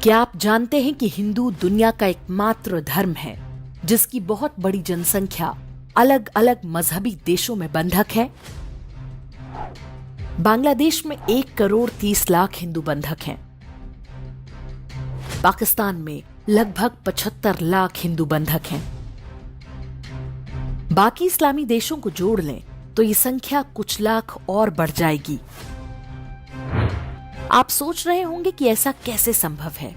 क्या आप जानते हैं कि हिंदू दुनिया का एकमात्र धर्म है जिसकी बहुत बड़ी जनसंख्या अलग अलग मजहबी देशों में बंधक है? बांग्लादेश में 1,30,00,000 हिंदू बंधक हैं। पाकिस्तान में लगभग 75 लाख हिंदू बंधक हैं। बाकी इस्लामी देशों को जोड़ लें तो ये संख्या कुछ लाख और बढ़ जाएगी। आप सोच रहे होंगे कि ऐसा कैसे संभव है?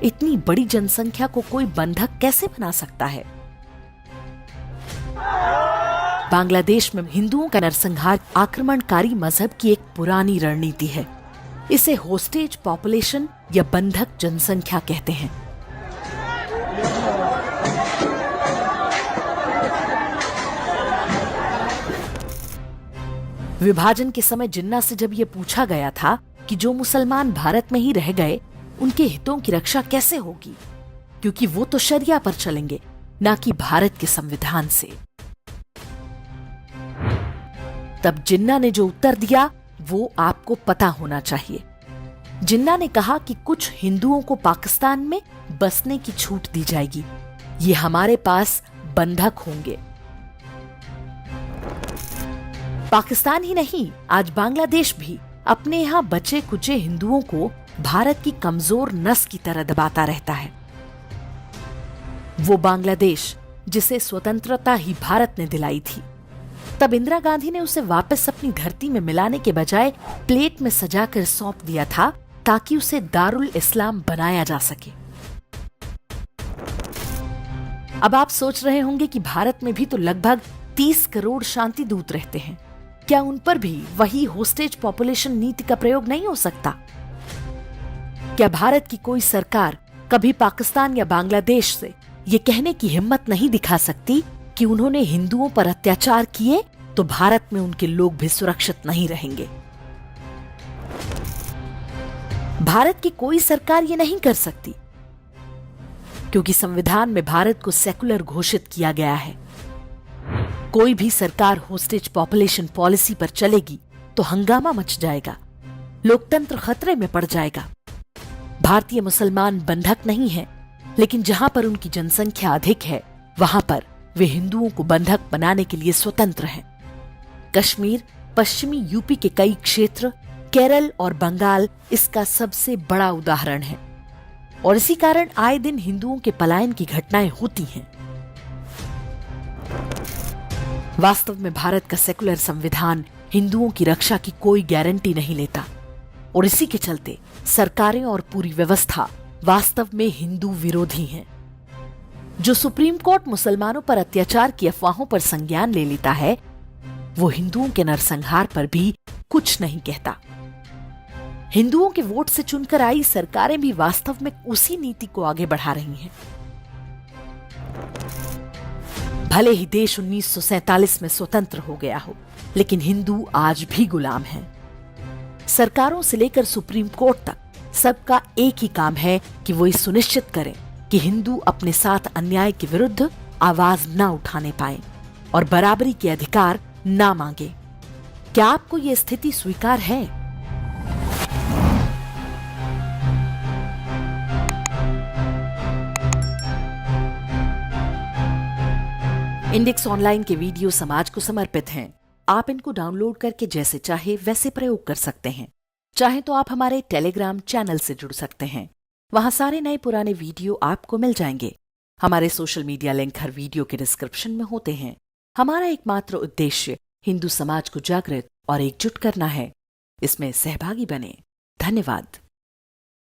इतनी बड़ी जनसंख्या को कोई बंधक कैसे बना सकता है? बांग्लादेश में हिंदुओं का नरसंहार आक्रमणकारी मजहब की एक पुरानी रणनीति है। इसे होस्टेज पॉपुलेशन या बंधक जनसंख्या कहते हैं। विभाजन के समय जिन्ना से जब यह पूछा गया था कि जो मुसलमान भारत में ही रह गए उनके हितों की रक्षा कैसे होगी, क्योंकि वो तो शरिया पर चलेंगे, ना कि भारत के संविधान से। तब जिन्ना ने जो उत्तर दिया वो आपको पता होना चाहिए। जिन्ना ने कहा कि कुछ हिंदुओं को पाकिस्तान में बसने की छूट दी जाएगी, ये हमारे पास बंधक होंगे। पाकिस्तान ही नहीं, आज बांग्लादेश भी अपने यहां बचे कुचे हिंदुओं को भारत की कमजोर नस की तरह दबाता रहता है। वो बांग्लादेश जिसे स्वतंत्रता ही भारत ने दिलाई थी, तब इंदिरा गांधी ने उसे वापस अपनी धरती में मिलाने के बजाय प्लेट में सजाकर सौंप दिया था ताकि उसे दारुल इस्लाम बनाया जा सके। अब आप सोच रहे होंगे कि भारत में भी तो लगभग 30 करोड़ शांति दूत रहते हैं, क्या उन पर भी वही होस्टेज पॉपुलेशन नीति का प्रयोग नहीं हो सकता? क्या भारत की कोई सरकार कभी पाकिस्तान या बांग्लादेश से ये कहने की हिम्मत नहीं दिखा सकती कि उन्होंने हिंदुओं पर अत्याचार किए तो भारत में उनके लोग भी सुरक्षित नहीं रहेंगे? भारत की कोई सरकार ये नहीं कर सकती, क्योंकि संविधान में भारत को सेकुलर घोषित किया गया है। कोई भी सरकार होस्टेज पॉपुलेशन पॉलिसी पर चलेगी तो हंगामा मच जाएगा, लोकतंत्र खतरे में पड़ जाएगा। भारतीय मुसलमान बंधक नहीं हैं, लेकिन जहां पर उनकी जनसंख्या अधिक है वहां पर वे हिंदुओं को बंधक बनाने के लिए स्वतंत्र हैं। कश्मीर, पश्चिमी यूपी के कई क्षेत्र, केरल और बंगाल इसका सबसे बड़ा उदाहरण है, और इसी कारण आए दिन हिंदुओं के पलायन की घटनाएं होती हैं। वास्तव में भारत का सेकुलर संविधान हिंदुओं की रक्षा की कोई गारंटी नहीं लेता, और इसी के चलते सरकारें और पूरी व्यवस्था वास्तव में हिंदू विरोधी हैं। जो सुप्रीम कोर्ट मुसलमानों पर अत्याचार की अफवाहों पर संज्ञान ले लेता है, वो हिंदुओं के नरसंहार पर भी कुछ नहीं कहता। हिंदुओं के वोट से चुनकर आई सरकारें भी वास्तव में उसी नीति को आगे बढ़ा रही हैं। भले ही देश 1947 में स्वतंत्र हो गया हो, लेकिन हिंदू आज भी गुलाम हैं। सरकारों से लेकर सुप्रीम कोर्ट तक सबका एक ही काम है कि वो ये सुनिश्चित करें कि हिंदू अपने साथ अन्याय के विरुद्ध आवाज ना उठाने पाए और बराबरी के अधिकार ना मांगे। क्या आपको ये स्थिति स्वीकार है? इंडेक्स ऑनलाइन के वीडियो समाज को समर्पित हैं। आप इनको डाउनलोड करके जैसे चाहे वैसे प्रयोग कर सकते हैं। चाहे तो आप हमारे टेलीग्राम चैनल से जुड़ सकते हैं, वहां सारे नए पुराने वीडियो आपको मिल जाएंगे। हमारे सोशल मीडिया लिंक हर वीडियो के डिस्क्रिप्शन में होते हैं। हमारा एकमात्र उद्देश्य हिंदू समाज को जागृत और एकजुट करना है। इसमें सहभागी बने। धन्यवाद।